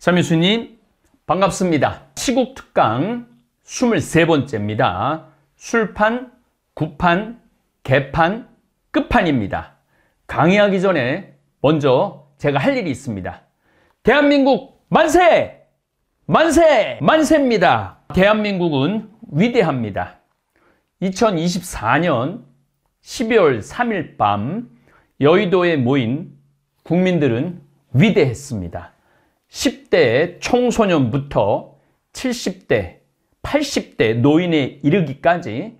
서민수님 반갑습니다. 시국특강 23번째입니다. 술판, 구판, 개판, 끝판입니다. 강의하기 전에 먼저 제가 할 일이 있습니다. 대한민국 만세! 만세! 만세입니다. 대한민국은 위대합니다. 2024년 12월 3일 밤 여의도에 모인 국민들은 위대했습니다. 10대 청소년부터 70대, 80대 노인에 이르기까지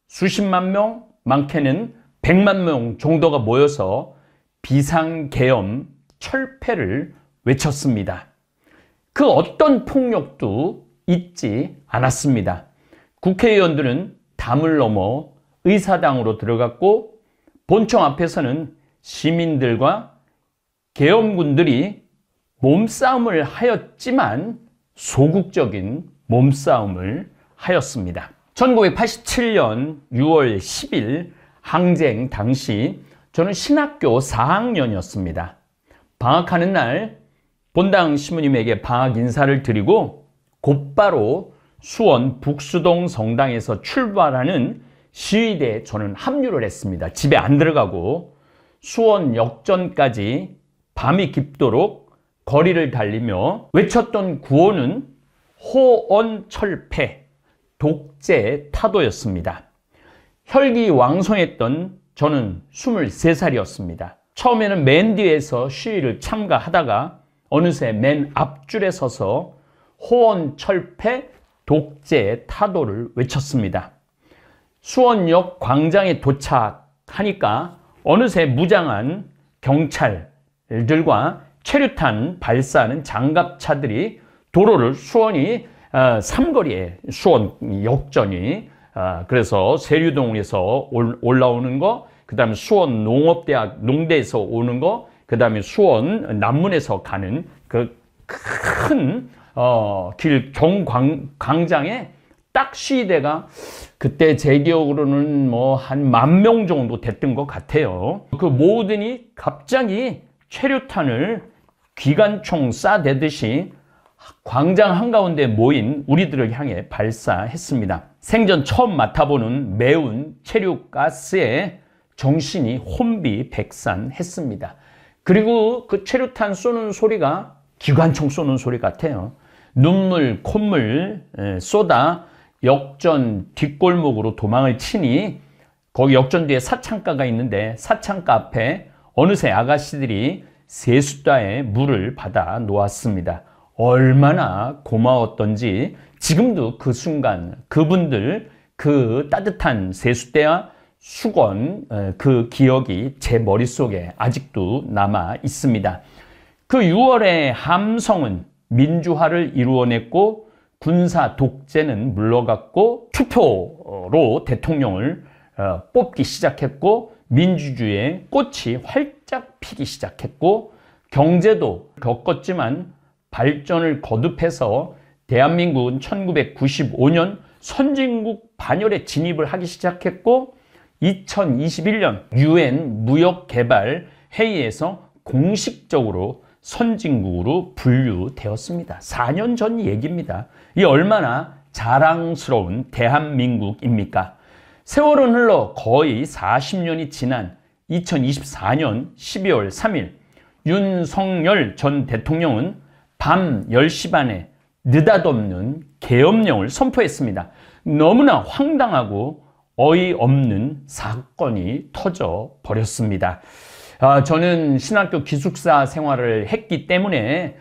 수십만 명, 많게는 100만 명 정도가 모여서 비상계엄 철폐를 외쳤습니다. 그 어떤 폭력도 잊지 않았습니다. 국회의원들은 담을 넘어 의사당으로 들어갔고 본청 앞에서는 시민들과 계엄군들이 몸싸움을 하였지만 소극적인 몸싸움을 하였습니다. 1987년 6월 10일 항쟁 당시 저는 신학교 4학년이었습니다. 방학하는 날 본당 시무님에게 방학 인사를 드리고 곧바로 수원 북수동 성당에서 출발하는 시위대에 저는 합류를 했습니다. 집에 안 들어가고 수원 역전까지 밤이 깊도록 거리를 달리며 외쳤던 구호는 호언철폐, 독재 타도였습니다. 혈기왕성했던 저는 23살이었습니다. 처음에는 맨 뒤에서 시위를 참가하다가 어느새 맨 앞줄에 서서 호언철폐, 독재 타도를 외쳤습니다. 수원역 광장에 도착하니까 어느새 무장한 경찰들과 체류탄 발사하는 장갑차들이 도로를 수원이 삼거리에 수원 역전이 그래서 세류동에서 올라오는 거, 그 다음에 수원 농업대학 농대에서 오는 거, 그 다음에 수원 남문에서 가는 그 큰 길 경광장에 딱 시위대가 그때 제 기억으로는 뭐 한 10,000명 정도 됐던 것 같아요. 그 모든이 갑자기 체류탄을 기관총 쏴대듯이 광장 한가운데 모인 우리들을 향해 발사했습니다. 생전 처음 맡아보는 매운 체류가스에 정신이 혼비백산했습니다. 그리고 그 체류탄 쏘는 소리가 기관총 쏘는 소리 같아요. 눈물, 콧물 쏟아 역전 뒷골목으로 도망을 치니 거기 역전 뒤에 사창가가 있는데 사창가 앞에 어느새 아가씨들이 세숫다에 물을 받아 놓았습니다. 얼마나 고마웠던지 지금도 그 순간 그분들 그 따뜻한 세숫대와 수건 그 기억이 제 머릿속에 아직도 남아 있습니다. 그 6월의 함성은 민주화를 이루어냈고 군사 독재는 물러갔고 투표로 대통령을 뽑기 시작했고 민주주의의 꽃이 활짝 피기 시작했고 경제도 겪었지만 발전을 거듭해서 대한민국은 1995년 선진국 반열에 진입을 하기 시작했고 2021년 UN 무역개발회의에서 공식적으로 선진국으로 분류되었습니다. 4년 전 얘기입니다. 이 얼마나 자랑스러운 대한민국입니까? 세월은 흘러 거의 40년이 지난 2024년 12월 3일 윤석열 전 대통령은 밤 10시 반에 느닷없는 계엄령을 선포했습니다. 너무나 황당하고 어이없는 사건이 터져 버렸습니다. 저는 신학교 기숙사 생활을 했기 때문에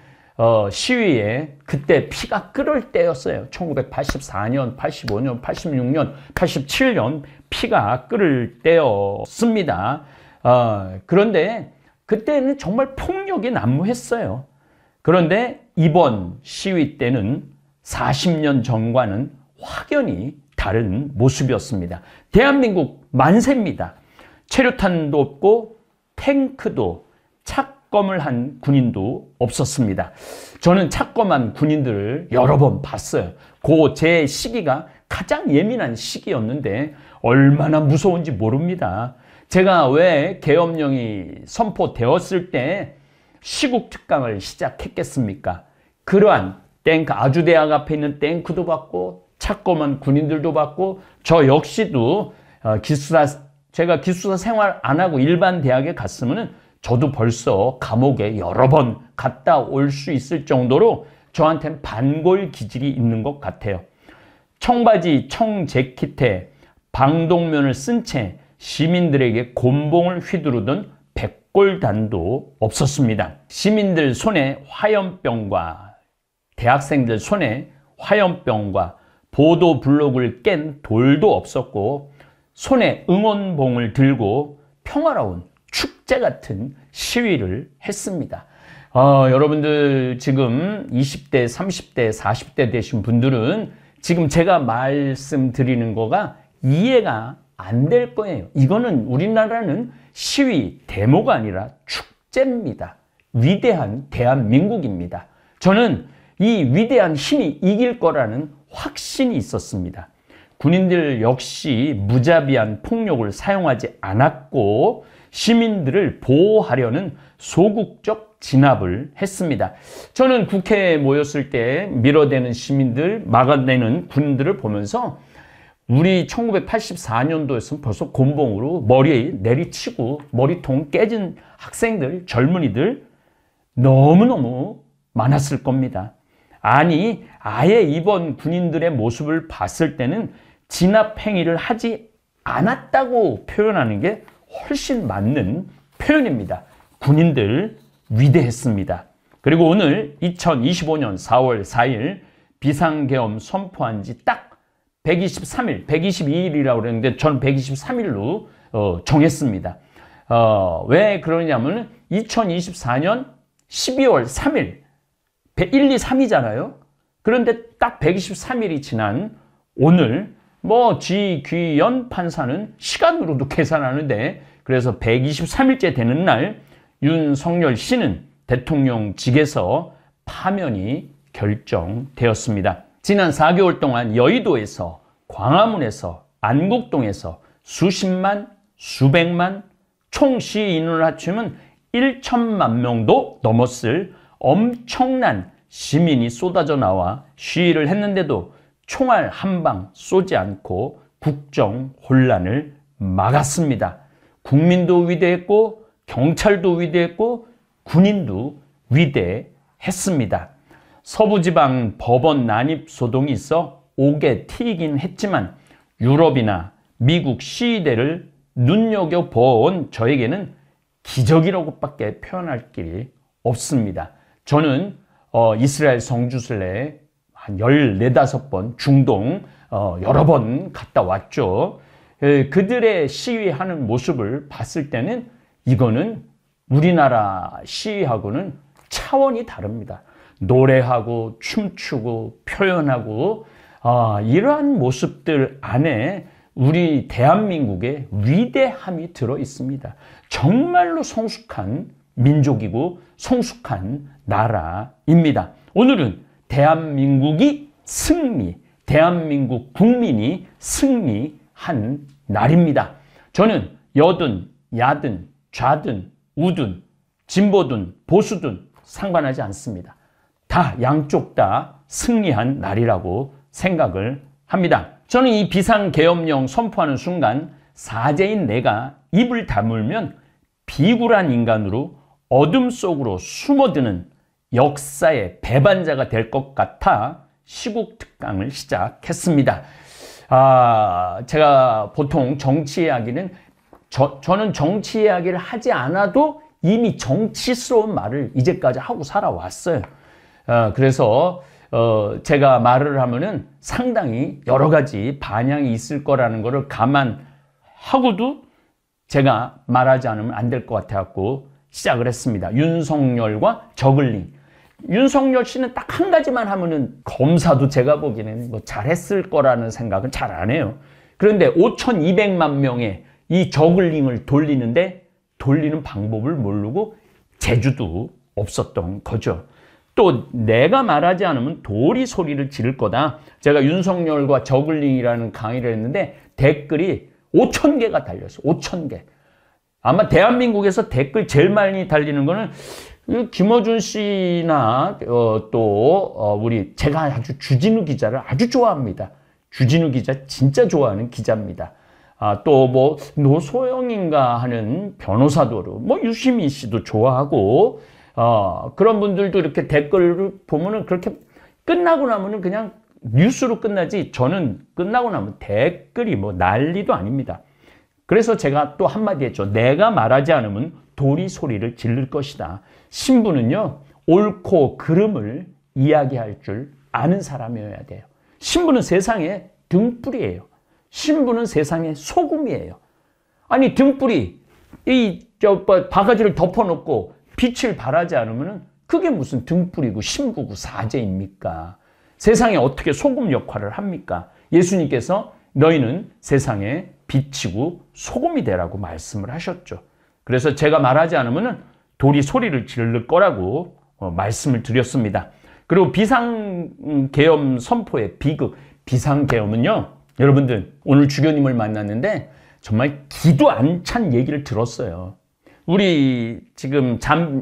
시위에 그때 피가 끓을 때였어요. 1984년, 85년, 86년, 87년 피가 끓을 때였습니다. 그런데 그때는 정말 폭력이 난무했어요. 그런데 이번 시위 때는 40년 전과는 확연히 다른 모습이었습니다. 대한민국 만세입니다. 체류탄도 없고 탱크도 착검을 한 군인도 없었습니다. 저는 착검한 군인들을 여러 번 봤어요. 그 제 시기가 가장 예민한 시기였는데 얼마나 무서운지 모릅니다. 제가 왜 계엄령이 선포되었을 때 시국특강을 시작했겠습니까? 그러한 탱크, 아주대학 앞에 있는 탱크도 받고 착검한 군인들도 받고 저 역시도 제가 기숙사 생활 안 하고 일반 대학에 갔으면은 저도 벌써 감옥에 여러 번 갔다 올 수 있을 정도로 저한테는 반골 기질이 있는 것 같아요. 청바지, 청재킷에 방독면을 쓴 채 시민들에게 곤봉을 휘두르던 백골단도 없었습니다. 시민들 손에 화염병과 대학생들 손에 화염병과 보도 블록을 깬 돌도 없었고 손에 응원봉을 들고 평화로운 축제 같은 시위를 했습니다. 여러분들 지금 20대, 30대, 40대 되신 분들은 지금 제가 말씀드리는 거가 이해가 안 될 거예요. 이거는 우리나라는 시위, 데모가 아니라 축제입니다. 위대한 대한민국입니다. 저는 이 위대한 힘이 이길 거라는 확신이 있었습니다. 군인들 역시 무자비한 폭력을 사용하지 않았고 시민들을 보호하려는 소극적 진압을 했습니다. 저는 국회에 모였을 때 밀어대는 시민들, 막아내는 군인들을 보면서 우리 1984년도였으면 벌써 곤봉으로 머리에 내리치고 머리통 깨진 학생들, 젊은이들 너무너무 많았을 겁니다. 아니, 아예 이번 군인들의 모습을 봤을 때는 진압 행위를 하지 않았다고 표현하는 게 훨씬 맞는 표현입니다. 군인들 위대했습니다. 그리고 오늘 2025년 4월 4일 비상계엄 선포한 지 딱 123일, 122일이라고 그랬는데 전 123일로 정했습니다. 왜 그러냐면 2024년 12월 3일 1, 2, 3이잖아요. 그런데 딱 123일이 지난 오늘 지귀연 판사는 시간으로도 계산하는데 그래서 123일째 되는 날 윤석열 씨는 대통령직에서 파면이 결정되었습니다. 지난 4개월 동안 여의도에서, 광화문에서, 안국동에서 수십만, 수백만, 총 시인원을 합치면 1천만 명도 넘었을 엄청난 시민이 쏟아져 나와 시위를 했는데도 총알 한 방 쏘지 않고 국정 혼란을 막았습니다. 국민도 위대했고 경찰도 위대했고 군인도 위대했습니다. 서부지방 법원 난입소동이 있어 옥에 튀긴 했지만 유럽이나 미국 시위대를 눈여겨본 저에게는 기적이라고밖에 표현할 길이 없습니다. 저는 이스라엘 성지순례 한 14, 15번 중동 여러 번 갔다 왔죠. 그들의 시위하는 모습을 봤을 때는 이거는 우리나라 시위하고는 차원이 다릅니다. 노래하고 춤추고 표현하고 이러한 모습들 안에 우리 대한민국의 위대함이 들어 있습니다. 정말로 성숙한 민족이고 성숙한 나라입니다. 오늘은 대한민국이 승리, 대한민국 국민이 승리한 날입니다. 저는 여든, 야든, 좌든, 우든, 진보든, 보수든 상관하지 않습니다. 다 양쪽 다 승리한 날이라고 생각을 합니다. 저는 이 비상계엄령 선포하는 순간 사제인 내가 입을 다물면 비굴한 인간으로 어둠 속으로 숨어드는 역사의 배반자가 될 것 같아 시국특강을 시작했습니다. 제가 보통 정치 이야기는 저는 정치 이야기를 하지 않아도 이미 정치스러운 말을 이제까지 하고 살아왔어요. 그래서 제가 말을 하면은 상당히 여러 가지 반향이 있을 거라는 것을 감안하고도 제가 말하지 않으면 안 될 것 같아갖고 시작을 했습니다. 윤석열과 저글링. 윤석열 씨는 딱 한 가지만 하면은 검사도 제가 보기에는 잘했을 거라는 생각은 잘 안 해요. 그런데 5,200만 명의 이 저글링을 돌리는 방법을 모르고 재주도 없었던 거죠. 또 내가 말하지 않으면 도리 소리를 지를 거다. 제가 윤석열과 저글링이라는 강의를 했는데 댓글이 5,000개가 달렸어요. 5,000개. 아마 대한민국에서 댓글 제일 많이 달리는 거는 김어준 씨나 우리 제가 아주 주진우 기자를 아주 좋아합니다. 주진우 기자 진짜 좋아하는 기자입니다. 또 뭐 노소영인가 하는 변호사도 뭐 유시민 씨도 좋아하고 그런 분들도 이렇게 댓글을 보면은 그렇게 끝나고 나면은 그냥 뉴스로 끝나지, 저는 끝나고 나면 댓글이 뭐 난리도 아닙니다. 그래서 제가 또 한마디 했죠. 내가 말하지 않으면 돌이 소리를 지를 것이다. 신부는요, 옳고 그름을 이야기할 줄 아는 사람이어야 돼요. 신부는 세상의 등불이에요. 신부는 세상의 소금이에요. 아니, 등불이 바가지를 덮어놓고 빛을 발하지 않으면 그게 무슨 등불이고 신부고 사제입니까? 세상에 어떻게 소금 역할을 합니까? 예수님께서 너희는 세상의 빛이고 소금이 되라고 말씀을 하셨죠. 그래서 제가 말하지 않으면 돌이 소리를 지를 거라고 말씀을 드렸습니다. 그리고 비상계엄 선포의 비극. 비상계엄은요, 여러분들 오늘 주교님을 만났는데 정말 기도 안 찬 얘기를 들었어요. 우리 지금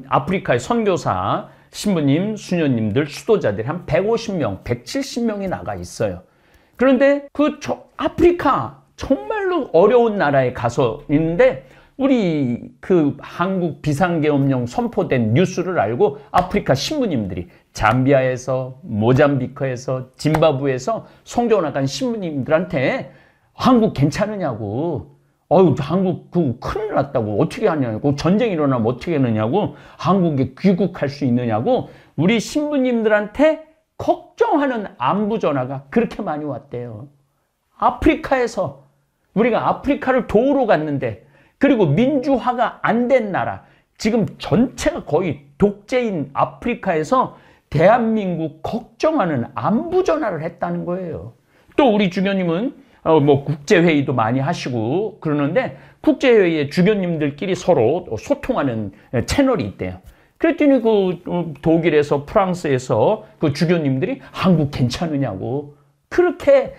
아프리카의 선교사 신부님, 수녀님들, 수도자들이 한 150명, 170명이 나가 있어요. 그런데 아프리카 정말로 어려운 나라에 가서 있는데 우리 한국 비상계엄령 선포된 뉴스를 알고 아프리카 신부님들이 잠비아에서, 모잠비크에서, 짐바브웨에서 성교 나간 신부님들한테 한국 괜찮으냐고, 한국 큰일 났다고, 어떻게 하냐고, 전쟁이 일어나면 어떻게 하느냐고, 한국에 귀국할 수 있느냐고 우리 신부님들한테 걱정하는 안부 전화가 그렇게 많이 왔대요. 아프리카에서, 우리가 아프리카를 도우러 갔는데, 그리고 민주화가 안 된 나라, 지금 전체가 거의 독재인 아프리카에서 대한민국 걱정하는 안부 전화를 했다는 거예요. 또 우리 주교님은 뭐 국제회의도 많이 하시고 그러는데 국제회의에 주교님들끼리 서로 소통하는 채널이 있대요. 그랬더니 독일에서, 프랑스에서 주교님들이 한국 괜찮으냐고 그렇게,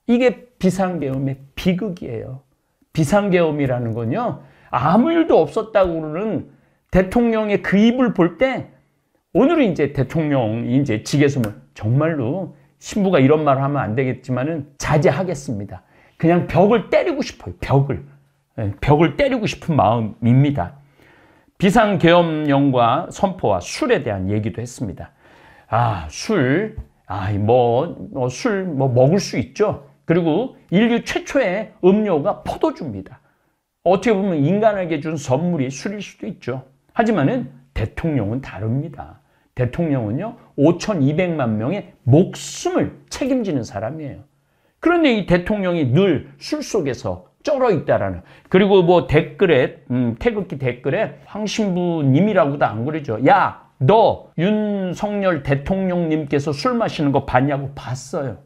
이게 비상계엄의 비극이에요. 비상계엄이라는 건요, 아무 일도 없었다고 그러는 대통령의 그 입을 볼 때, 오늘은 이제 대통령이 이제 직에서면 정말로 신부가 이런 말을 하면 안 되겠지만은 자제하겠습니다. 그냥 벽을 때리고 싶어요. 벽을 때리고 싶은 마음입니다. 비상계엄령과 선포와 술에 대한 얘기도 했습니다. 술 먹을 수 있죠. 그리고 인류 최초의 음료가 포도주입니다. 어떻게 보면 인간에게 준 선물이 술일 수도 있죠. 하지만은 대통령은 다릅니다. 대통령은요, 5,200만 명의 목숨을 책임지는 사람이에요. 그런데 이 대통령이 늘 술 속에서 쩔어 있다라는, 그리고 뭐 댓글에, 태극기 댓글에 황신부님이라고도 안 그러죠. 야, 너 윤석열 대통령님께서 술 마시는 거 봤냐고. 봤어요.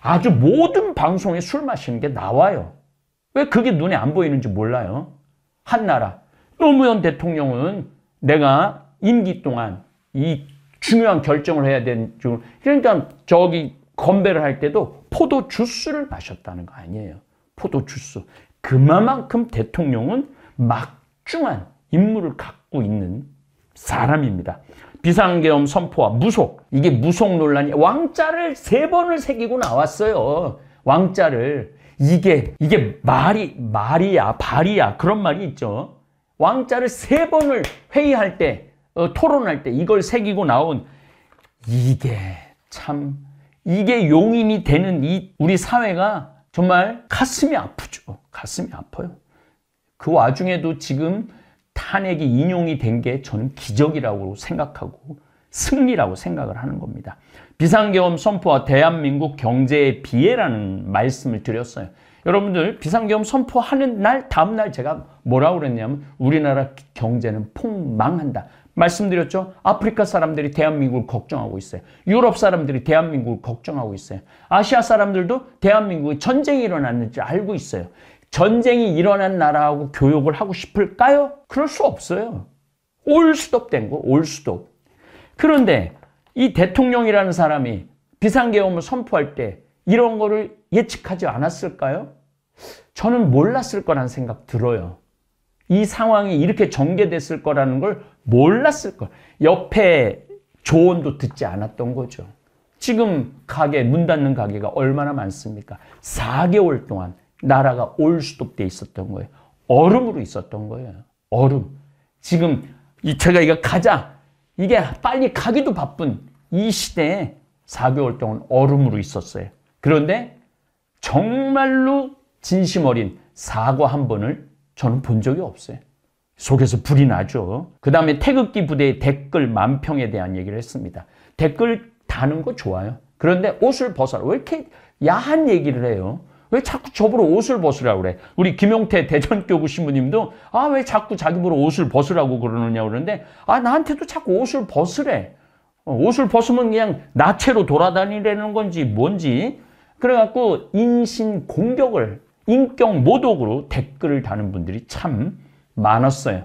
아주 모든 방송에 술 마시는 게 나와요. 왜 그게 눈에 안 보이는지 몰라요. 한나라 노무현 대통령은 내가 임기 동안 이 중요한 결정을 해야 되는, 그러니까 건배를 할 때도 포도 주스를 마셨다는 거 아니에요. 포도 주스. 그만큼 대통령은 막중한 임무를 갖고 있는 사람입니다. 비상계엄 선포와 무속, 이게 무속 논란이, 왕자를 3번을 새기고 나왔어요. 왕자를. 이게 발이야 그런 말이 있죠. 왕자를 3번을 회의할 때, 토론할 때 이걸 새기고 나온, 이게 용인이 되는 우리 사회가 정말 가슴이 아프죠. 가슴이 아파요. 그 와중에도 지금 탄핵이 인용이 된 게 저는 기적이라고 생각하고 승리라고 생각을 하는 겁니다. 비상계엄 선포와 대한민국 경제의 비애라는 말씀을 드렸어요. 여러분들 비상계엄 선포하는 날 다음 날 제가 뭐라고 그랬냐면 우리나라 경제는 폭망한다. 말씀드렸죠? 아프리카 사람들이 대한민국을 걱정하고 있어요. 유럽 사람들이 대한민국을 걱정하고 있어요. 아시아 사람들도 대한민국에 전쟁이 일어났는지 알고 있어요. 전쟁이 일어난 나라하고 교역을 하고 싶을까요? 그럴 수 없어요. 올스톱 된 거, 올스톱. 그런데 이 대통령이라는 사람이 비상계엄을 선포할 때 이런 거를 예측하지 않았을까요? 저는 몰랐을 거란 생각 들어요. 이 상황이 이렇게 전개됐을 거라는 걸 몰랐을 걸. 옆에 조언도 듣지 않았던 거죠. 지금 문 닫는 가게가 얼마나 많습니까? 4개월 동안 나라가 올스톱돼 있었던 거예요. 얼음으로 있었던 거예요. 얼음. 지금 제가 이거 이게 빨리 가기도 바쁜 이 시대에 4개월 동안 얼음으로 있었어요. 그런데 정말로 진심 어린 사과 한 번을 저는 본 적이 없어요. 속에서 불이 나죠. 그 다음에 태극기 부대의 댓글 만평에 대한 얘기를 했습니다. 댓글 다는 거 좋아요. 그런데 옷을 벗어라. 왜 이렇게 야한 얘기를 해요? 왜 자꾸 저보러 옷을 벗으라고 그래? 우리 김용태 대전교구 신부님도 왜 자꾸 자기 보러 옷을 벗으라고 그러느냐고 그러는데 나한테도 자꾸 옷을 벗으래. 옷을 벗으면 그냥 나체로 돌아다니라는 건지 뭔지. 그래갖고 인신 공격을 인격 모독으로 댓글을 다는 분들이 참 많았어요.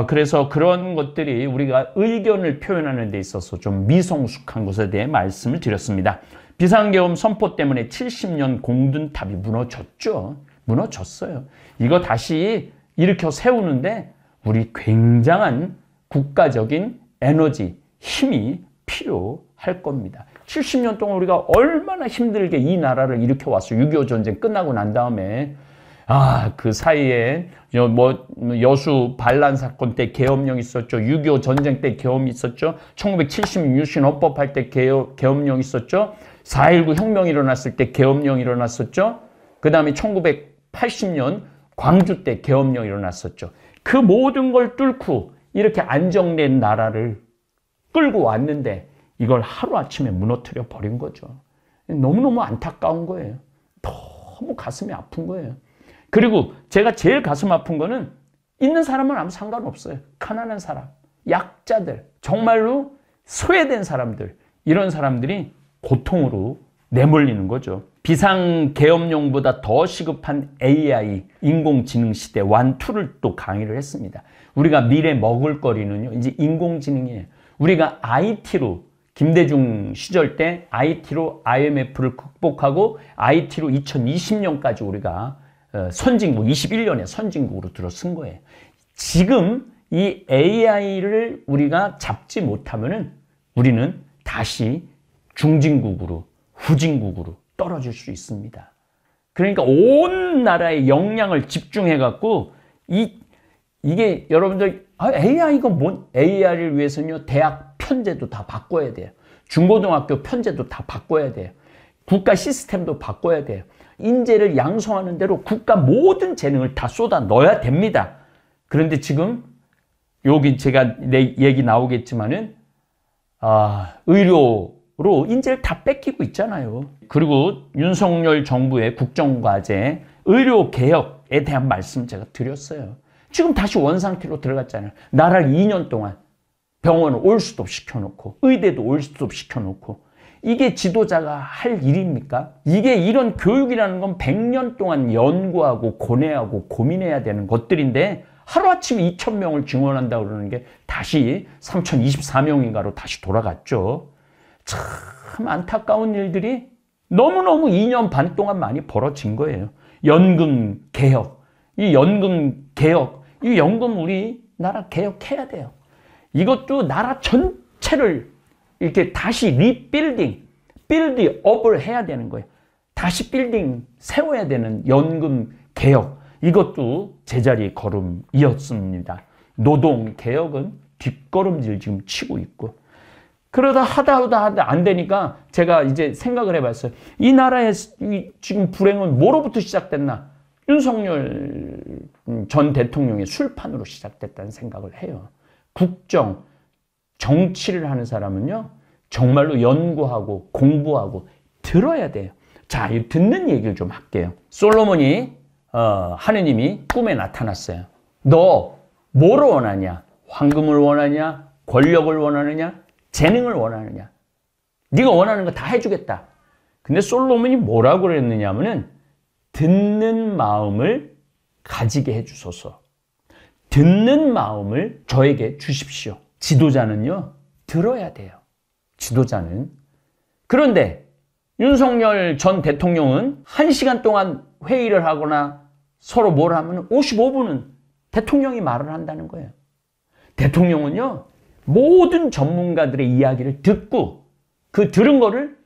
그래서 그런 것들이 우리가 의견을 표현하는 데 있어서 좀 미성숙한 것에 대해 말씀을 드렸습니다. 비상계엄 선포 때문에 70년 공든탑이 무너졌죠. 무너졌어요. 이거 다시 일으켜 세우는데 우리 굉장한 국가적인 에너지, 힘이 필요할 겁니다. 70년 동안 우리가 얼마나 힘들게 이 나라를 일으켜 왔어요. 6.25 전쟁 끝나고 난 다음에 그 사이에 여수 반란 사건 때 계엄령 있었죠. 6.25 전쟁 때 계엄이 있었죠. 1970 유신 헌법할 때 계엄령 있었죠. 4.19 혁명이 일어났을 때 계엄령 일어났었죠. 그 다음에 1980년 광주 때 계엄령 일어났었죠. 그 모든 걸 뚫고 이렇게 안정된 나라를 끌고 왔는데 이걸 하루아침에 무너뜨려 버린 거죠. 너무너무 안타까운 거예요. 너무 가슴이 아픈 거예요. 그리고 제가 제일 가슴 아픈 거는 있는 사람은 아무 상관없어요. 가난한 사람, 약자들, 정말로 소외된 사람들, 이런 사람들이 고통으로 내몰리는 거죠. 비상계엄령보다 더 시급한 AI, 인공지능 시대 원, 2를 또 강의를 했습니다. 우리가 미래 먹을거리는요, 이제 인공지능이에요. 우리가 IT로 김대중 시절 때 IT로 IMF를 극복하고 IT로 2020년까지 우리가 선진국, 21년에 선진국으로 들어선 거예요. 지금 이 AI를 우리가 잡지 못하면은 우리는 다시 중진국으로, 후진국으로 떨어질 수 있습니다. 그러니까 온 나라의 역량을 집중해갖고 이게 여러분들 AI가 AI를 위해서는요, 대학 편제도 다 바꿔야 돼요. 중고등학교 편제도 다 바꿔야 돼요. 국가 시스템도 바꿔야 돼요. 인재를 양성하는 대로 국가 모든 재능을 다 쏟아 넣어야 됩니다. 그런데 지금 여기 제가 내 얘기 나오겠지만은 의료로 인재를 다 뺏기고 있잖아요. 그리고 윤석열 정부의 국정과제 의료개혁에 대한 말씀 제가 드렸어요. 지금 다시 원상태로 들어갔잖아요. 나라를 2년 동안 병원을 올스톱 시켜놓고 의대도 올스톱 시켜놓고 이게 지도자가 할 일입니까? 이게 이런 교육이라는 건 100년 동안 연구하고 고뇌하고 고민해야 되는 것들인데 하루아침에 2,000명을 증원한다고 그러는 게 다시 3,024명인가로 다시 돌아갔죠. 참 안타까운 일들이 너무너무 2년 반 동안 많이 벌어진 거예요. 연금 개혁, 이 연금 우리나라 개혁해야 돼요. 이것도 나라 전체를 이렇게 다시 빌드업을 해야 되는 거예요. 다시 빌딩 세워야 되는 연금 개혁. 이것도 제자리 걸음이었습니다. 노동 개혁은 뒷걸음질 지금 치고 있고. 그러다 하다 안 되니까 제가 이제 생각을 해봤어요. 이 나라의 지금 불행은 뭐로부터 시작됐나? 윤석열 전 대통령의 술판으로 시작됐다는 생각을 해요. 국정, 정치를 하는 사람은요, 정말로 연구하고 공부하고 들어야 돼요. 자, 이 듣는 얘기를 좀 할게요. 솔로몬이 하느님이 꿈에 나타났어요. 너 뭐를 원하냐? 황금을 원하냐? 권력을 원하느냐? 재능을 원하느냐? 네가 원하는 거 다 해주겠다. 근데 솔로몬이 뭐라고 그랬느냐 하면은 듣는 마음을 가지게 해주소서. 듣는 마음을 저에게 주십시오. 지도자는요, 들어야 돼요. 지도자는. 그런데 윤석열 전 대통령은 1시간 동안 회의를 하거나 서로 뭘 하면 55분은 대통령이 말을 한다는 거예요. 대통령은요, 모든 전문가들의 이야기를 듣고 그 들은 거를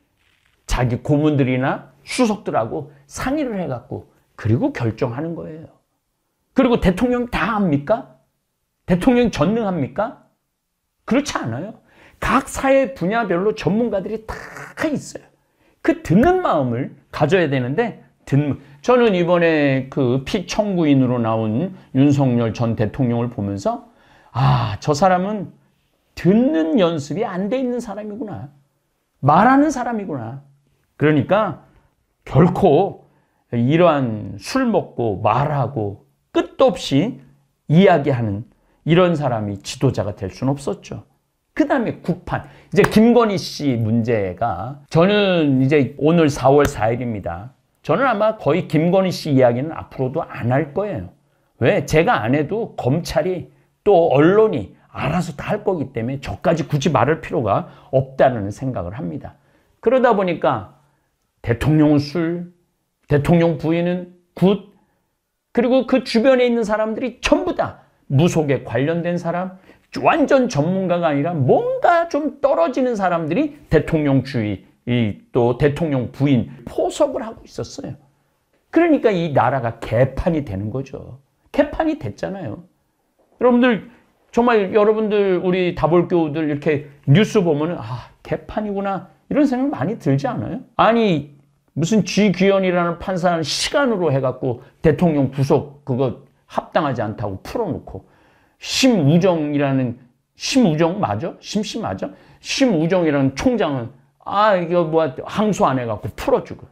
자기 고문들이나 수석들하고 상의를 해갖고 그리고 결정하는 거예요. 그리고 대통령이 다 합니까? 대통령이 전능합니까? 그렇지 않아요. 각 사회 분야별로 전문가들이 다 있어요. 그 듣는 마음을 가져야 되는데 저는 이번에 그 피청구인으로 나온 윤석열 전 대통령을 보면서 저 사람은 듣는 연습이 안 돼 있는 사람이구나. 말하는 사람이구나. 그러니까 결코 이러한 술 먹고 말하고 끝도 없이 이야기하는 이런 사람이 지도자가 될 수는 없었죠. 그 다음에 구판. 이제 김건희 씨 문제가 저는 이제 오늘 4월 4일입니다. 저는 아마 거의 김건희 씨 이야기는 앞으로도 안 할 거예요. 왜? 제가 안 해도 검찰이 또 언론이 알아서 다 할 거기 때문에 저까지 굳이 말할 필요가 없다는 생각을 합니다. 그러다 보니까 대통령은 술, 대통령 부인은 굿, 그리고 그 주변에 있는 사람들이 전부 다 무속에 관련된 사람, 완전 전문가가 아니라 뭔가 좀 떨어지는 사람들이 대통령주의, 또 대통령 부인 포석을 하고 있었어요. 그러니까 이 나라가 개판이 되는 거죠. 개판이 됐잖아요. 여러분들 정말 여러분들 우리 다볼교우들 이렇게 뉴스 보면은 개판이구나 이런 생각 많이 들지 않아요? 아니 무슨 쥐귀현이라는 판사는 시간으로 해갖고 대통령 구속 그거 합당하지 않다고 풀어놓고 심우정 맞아? 맞아? 심우정이라는 총장은 이거 뭐 항소 안 해갖고 풀어주고.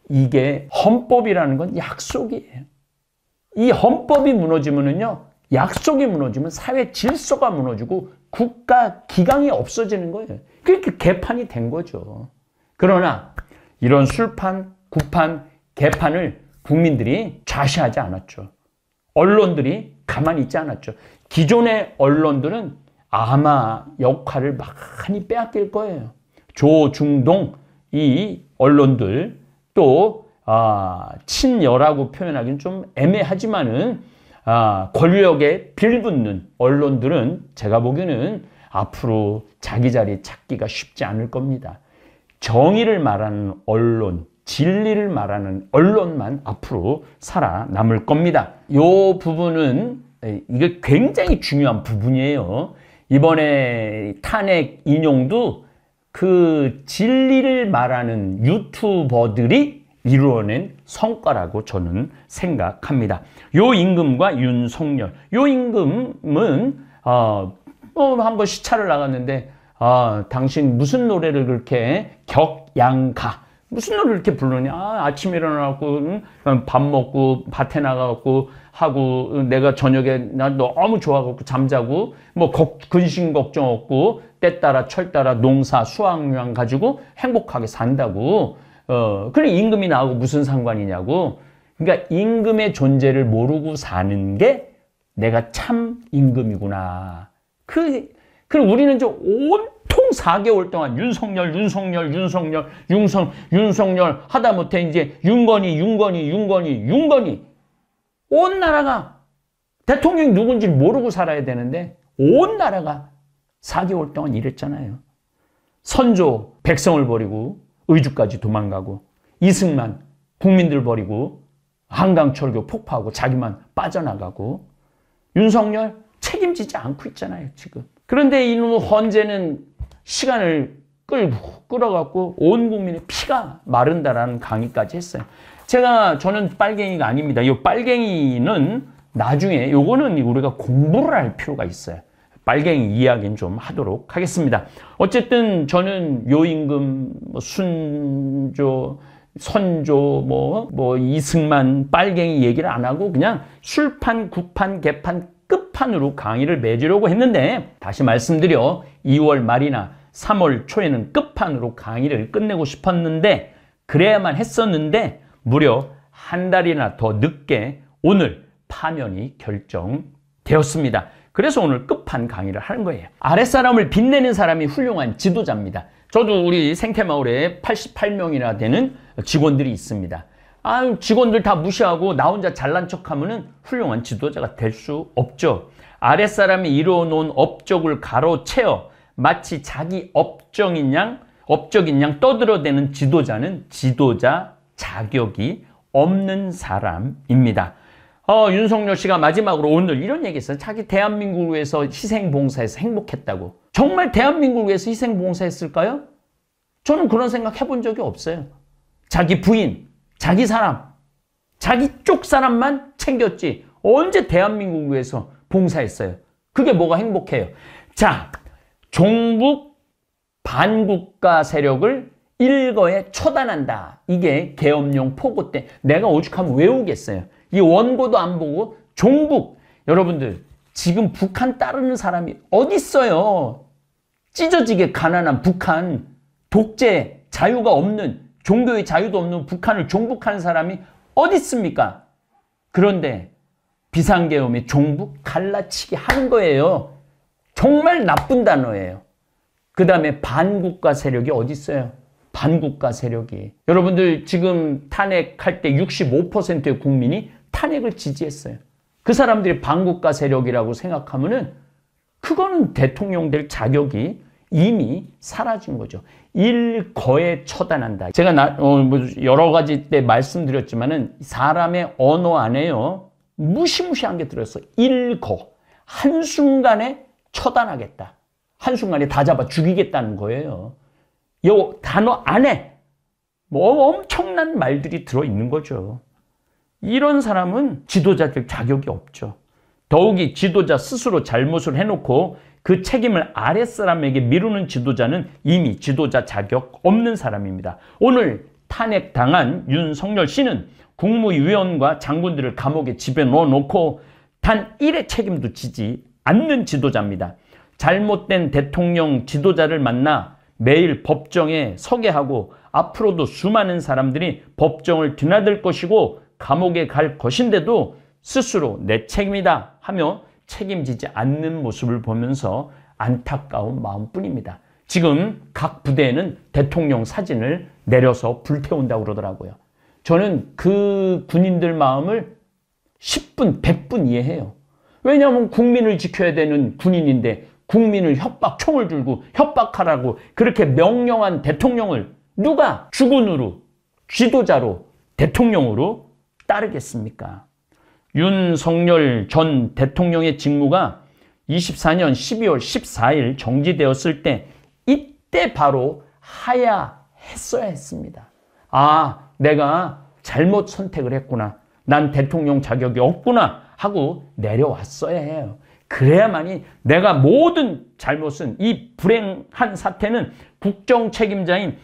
이게 헌법이라는 건 약속이에요. 이 헌법이 무너지면은요, 약속이 무너지면 사회 질서가 무너지고 국가 기강이 없어지는 거예요. 그러니까 개판이 된 거죠. 그러나 이런 술판, 구판, 개판을 국민들이 좌시하지 않았죠. 언론들이 가만히 있지 않았죠. 기존의 언론들은 아마 역할을 많이 빼앗길 거예요. 조중동 이 언론들 또 친여라고 표현하기는 좀 애매하지만은 권력에 빌붙는 언론들은 제가 보기에는 앞으로 자기 자리 찾기가 쉽지 않을 겁니다. 정의를 말하는 언론, 진리를 말하는 언론만 앞으로 살아남을 겁니다. 이 부분은 이게 굉장히 중요한 부분이에요. 이번에 탄핵 인용도 그 진리를 말하는 유튜버들이 이루어낸 성과라고 저는 생각합니다. 요 임금과 윤석열. 요 임금은 한번 시차를 나갔는데 당신 무슨 노래를 그렇게 격양가 무슨 노래를 이렇게 부르냐. 아침에 일어나고 밥 먹고 밭에 나가고 하고 내가 저녁에 나 너무 좋아갖고 잠자고 뭐 근심 걱정 없고 때 따라 철 따라 농사 수확량 가지고 행복하게 산다고. 그래 임금이 나하고 무슨 상관이냐고. 그러니까 임금의 존재를 모르고 사는 게 내가 참 임금이구나. 그리고 우리는 저 온통 4개월 동안 윤석열 하다못해 이제 윤건희 온 나라가 대통령이 누군지 모르고 살아야 되는데 온 나라가 4개월 동안 이랬잖아요. 선조 백성을 버리고 의주까지 도망가고 이승만 국민들 버리고 한강철교 폭파하고 자기만 빠져나가고 윤석열 책임지지 않고 있잖아요 지금. 그런데 이놈의 헌재는 시간을 끌어갖고 온 국민의 피가 마른다라는 강의까지 했어요. 저는 빨갱이가 아닙니다. 이 빨갱이는 나중에 요거는 우리가 공부를 할 필요가 있어요. 빨갱이 이야기는 좀 하도록 하겠습니다. 어쨌든 저는 요임금, 순조, 선조, 이승만, 빨갱이 얘기를 안 하고 그냥 술판, 구판, 개판, 끝판으로 강의를 맺으려고 했는데 다시 말씀드려 2월 말이나 3월 초에는 끝판으로 강의를 끝내고 싶었는데 그래야만 했었는데 무려 한 달이나 더 늦게 오늘 파면이 결정되었습니다. 그래서 오늘 끝판 강의를 하는 거예요. 아랫사람을 빛내는 사람이 훌륭한 지도자입니다. 저도 우리 생태마을에 88명이나 되는 직원들이 있습니다. 직원들 다 무시하고 나 혼자 잘난 척하면은 훌륭한 지도자가 될 수 없죠. 아랫사람이 이루어놓은 업적을 가로채어 마치 자기 업적인 양 떠들어대는 지도자는 지도자 자격이 없는 사람입니다. 윤석열 씨가 마지막으로 오늘 이런 얘기했어요. 자기 대한민국을 위해서 희생봉사해서 행복했다고. 정말 대한민국을 위해서 희생봉사했을까요? 저는 그런 생각 해본 적이 없어요. 자기 부인, 자기 사람, 자기 쪽 사람만 챙겼지 언제 대한민국을 위해서 봉사했어요? 그게 뭐가 행복해요? 자, 종북 반국가 세력을 일거에 처단한다. 이게 계엄령 포고 때 내가 오죽하면 외우겠어요. 이 원고도 안 보고 종북. 여러분들 지금 북한 따르는 사람이 어디 있어요? 찢어지게 가난한 북한, 독재, 자유가 없는, 종교의 자유도 없는 북한을 종북하는 사람이 어디 있습니까? 그런데 비상계엄이 종북 갈라치기 하는 거예요. 정말 나쁜 단어예요. 그 다음에 반국가 세력이 어디 있어요? 반국가 세력이. 여러분들 지금 탄핵할 때 65%의 국민이 탄핵을 지지했어요. 그 사람들이 반국가 세력이라고 생각하면은 그거는 대통령 될 자격이 이미 사라진 거죠. 일거에 처단한다. 제가 여러 가지 때 말씀드렸지만은 사람의 언어 안에요. 무시무시한 게 들었어. 일거. 한순간에 처단하겠다. 한순간에 다 잡아 죽이겠다는 거예요. 이 단어 안에 엄청난 말들이 들어있는 거죠. 이런 사람은 지도자들 자격이 없죠. 더욱이 지도자 스스로 잘못을 해놓고 그 책임을 아랫사람에게 미루는 지도자는 이미 지도자 자격 없는 사람입니다. 오늘 탄핵당한 윤석열 씨는 국무위원과 장군들을 감옥에 집어넣어놓고 단 1의 책임도 지지 않는 지도자입니다. 잘못된 대통령 지도자를 만나 매일 법정에 서게 하고 앞으로도 수많은 사람들이 법정을 드나들 것이고 감옥에 갈 것인데도 스스로 내 책임이다 하며 책임지지 않는 모습을 보면서 안타까운 마음뿐입니다. 지금 각 부대에는 대통령 사진을 내려서 불태운다고 그러더라고요. 저는 그 군인들 마음을 10분, 100분 이해해요. 왜냐하면 국민을 지켜야 되는 군인인데 국민을 총을 들고 협박하라고 그렇게 명령한 대통령을 누가 주군으로, 지도자로, 대통령으로 따르겠습니까? 윤석열 전 대통령의 직무가 24년 12월 14일 정지되었을 때 이때 바로 하야했어야 했습니다. 내가 잘못 선택을 했구나. 난 대통령 자격이 없구나 하고 내려왔어야 해요. 그래야만이 내가 모든 잘못은 이 불행한 사태는 국정 책임자인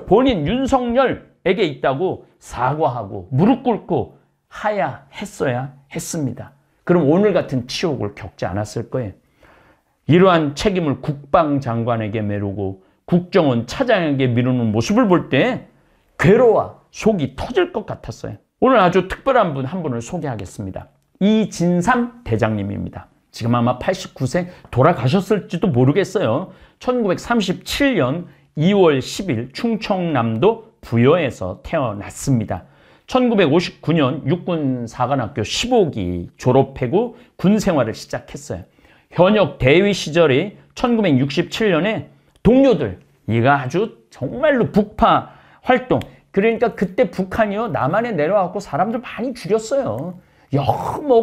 본인 윤석열에게 있다고 사과하고 무릎 꿇고 하야했어야 했습니다. 그럼 오늘 같은 치욕을 겪지 않았을 거예요. 이러한 책임을 국방장관에게 미루고 국정원 차장에게 미루는 모습을 볼 때 괴로워 속이 터질 것 같았어요. 오늘 아주 특별한 한 분을 소개하겠습니다. 이진삼 대장님입니다. 지금 아마 89세 돌아가셨을지도 모르겠어요. 1937년 2월 10일 충청남도 부여에서 태어났습니다. 1959년 육군사관학교 15기 졸업하고 군생활을 시작했어요. 현역 대위 시절에 1967년에 동료들, 이가 아주 정말로 북파 활동, 그러니까 그때 북한이요 남한에 내려와서 사람들 많이 죽였어요.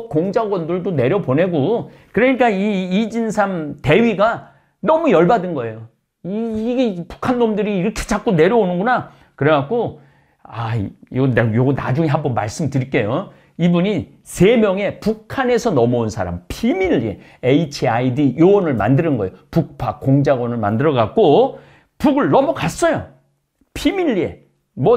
공작원들도 내려보내고, 그러니까 이 이진삼 대위가 너무 열받은 거예요. 이게 북한 놈들이 이렇게 자꾸 내려오는구나. 그래갖고 요거 나중에 한번 말씀드릴게요. 이분이 3명의 북한에서 넘어온 사람 비밀리에 HID 요원을 만드는 거예요. 북파 공작원을 만들어갖고 북을 넘어갔어요. 비밀리에.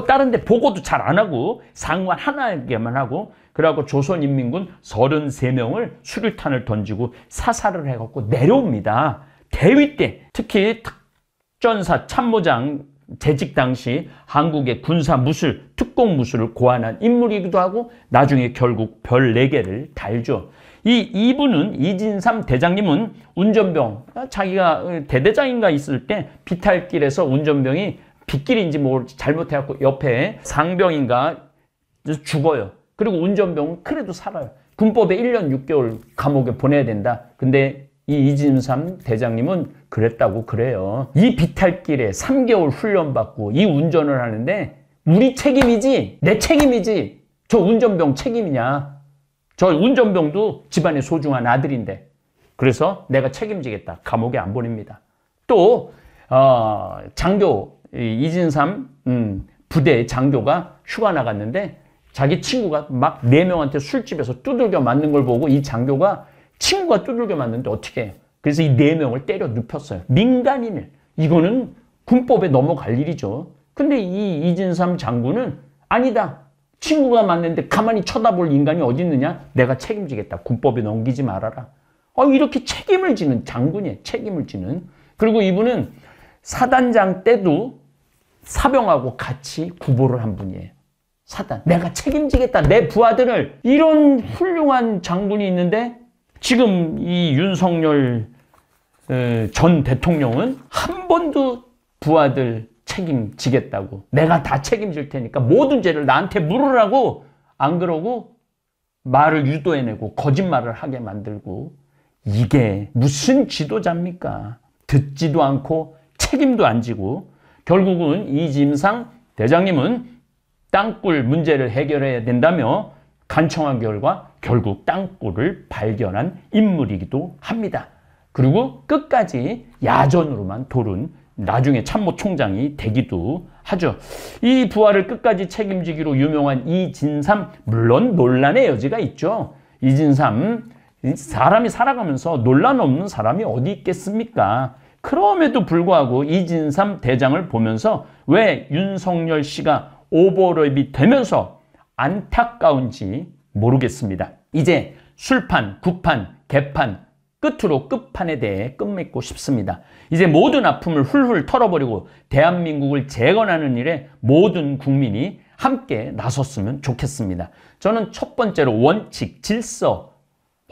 다른 데 보고도 잘 안 하고 상관 하나에게만 하고, 그래갖고 조선인민군 33명을 수류탄을 던지고 사살을 해갖고 내려옵니다. 대위 때 특히 특전사 참모장 재직 당시 한국의 군사 무술, 특공 무술을 고안한 인물이기도 하고 나중에 결국 별 4개를 달죠. 이분은 이진삼 대장님은 운전병, 자기가 대대장인가 있을 때 비탈길에서 운전병이 빗길인지 잘못해갖고 옆에 상병인가 그래서 죽어요. 그리고 운전병은 그래도 살아요. 군법에 1년 6개월 감옥에 보내야 된다. 근데 이 이진삼 대장님은 그랬다고 그래요. 이 비탈길에 3개월 훈련받고 이 운전을 하는데 우리 책임이지, 내 책임이지, 저 운전병 책임이냐. 저 운전병도 집안의 소중한 아들인데. 그래서 내가 책임지겠다. 감옥에 안 보냅니다. 또 장교 이진삼 부대 장교가 휴가 나갔는데 자기 친구가 막 4명한테 술집에서 두들겨 맞는 걸 보고 이 장교가 친구가 두들겨 맞는데 어떻게 해요? 그래서 이 4명을 때려 눕혔어요. 민간인을. 이거는 군법에 넘어갈 일이죠. 근데 이 이진삼 장군은 아니다. 친구가 맞는데 가만히 쳐다볼 인간이 어디 있느냐? 내가 책임지겠다. 군법에 넘기지 말아라. 이렇게 책임을 지는 장군이에요. 책임을 지는. 그리고 이분은 사단장 때도 사병하고 같이 구보를 한 분이에요. 사단. 내가 책임지겠다. 내 부하들을. 이런 훌륭한 장군이 있는데 지금 이 윤석열 전 대통령은 한 번도 부하들 책임지겠다고. 내가 다 책임질 테니까 모든 죄를 나한테 물으라고 안 그러고 말을 유도해내고 거짓말을 하게 만들고 이게 무슨 지도자입니까? 듣지도 않고 책임도 안 지고 결국은 이진삼 대장님은 땅굴 문제를 해결해야 된다며 간청한 결과 결국 땅굴을 발견한 인물이기도 합니다. 그리고 끝까지 야전으로만 돌은 나중에 참모총장이 되기도 하죠. 이 부하를 끝까지 책임지기로 유명한 이진삼, 물론 논란의 여지가 있죠. 이진삼, 사람이 살아가면서 논란 없는 사람이 어디 있겠습니까? 그럼에도 불구하고 이진삼 대장을 보면서 왜 윤석열 씨가 오버랩이 되면서 안타까운지 모르겠습니다. 이제 술판, 구판, 개판, 끝으로 끝판에 대해 끝맺고 싶습니다. 이제 모든 아픔을 훌훌 털어버리고 대한민국을 재건하는 일에 모든 국민이 함께 나섰으면 좋겠습니다. 저는 첫 번째로 원칙, 질서,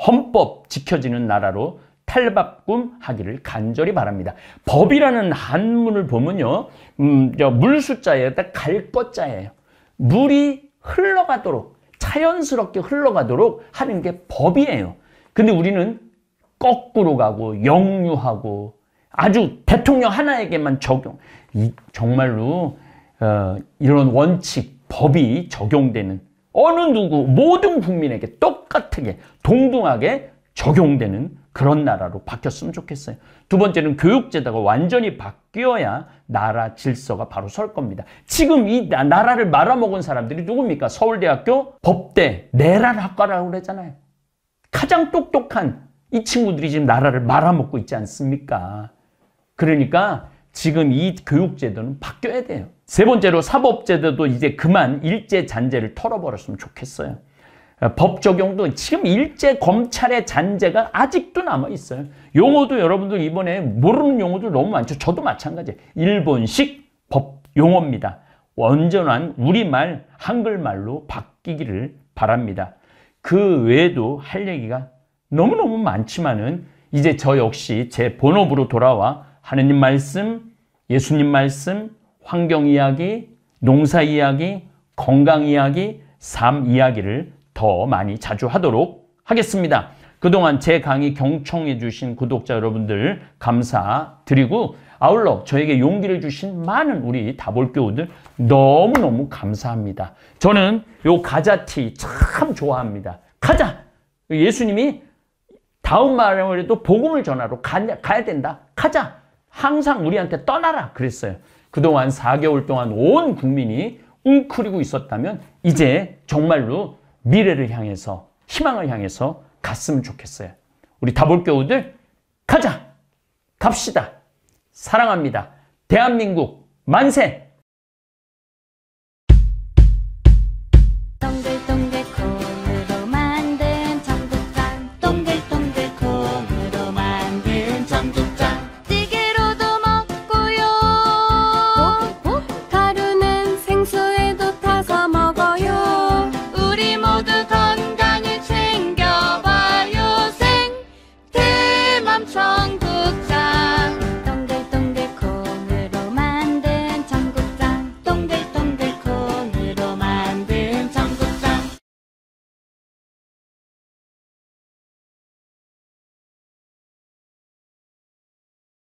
헌법 지켜지는 나라로 탈바꿈하기를 간절히 바랍니다. 법이라는 한문을 보면요, 물 숫자에다 갈 것자예요. 물이 흘러가도록, 자연스럽게 흘러가도록 하는 게 법이에요. 근데 우리는 거꾸로 가고 역류하고 아주 대통령 하나에게만 적용. 정말로 이런 원칙, 법이 적용되는 어느 누구 모든 국민에게 똑같게 동등하게 적용되는 그런 나라로 바뀌었으면 좋겠어요. 두 번째는 교육제도가 완전히 바뀌어야 나라 질서가 바로 설 겁니다. 지금 이 나라를 말아먹은 사람들이 누굽니까? 서울대학교 법대 내란학과라고 그러잖아요. 가장 똑똑한 이 친구들이 지금 나라를 말아먹고 있지 않습니까? 그러니까 지금 이 교육제도는 바뀌어야 돼요. 세 번째로 사법제도도 이제 그만 일제 잔재를 털어버렸으면 좋겠어요. 법 적용도 지금 일제 검찰의 잔재가 아직도 남아있어요. 용어도 여러분들 이번에 모르는 용어도 너무 많죠. 저도 마찬가지예요. 일본식 법 용어입니다. 온전한 우리말, 한글말로 바뀌기를 바랍니다. 그 외에도 할 얘기가 너무너무 많지만은 이제 저 역시 제 본업으로 돌아와 하느님 말씀, 예수님 말씀, 환경 이야기, 농사 이야기, 건강 이야기, 삶 이야기를 더 많이 자주 하도록 하겠습니다. 그동안 제 강의 경청해 주신 구독자 여러분들 감사드리고 아울러 저에게 용기를 주신 많은 우리 다볼교우들 너무너무 감사합니다. 저는 요 가자티 참 좋아합니다. 가자! 예수님이 다음 말에도 복음을 전하러 가야 된다. 가자! 항상 우리한테 떠나라 그랬어요. 그동안 4개월 동안 온 국민이 웅크리고 있었다면 이제 정말로 미래를 향해서 희망을 향해서 갔으면 좋겠어요. 우리 다볼교우들 가자! 갑시다! 사랑합니다. 대한민국 만세!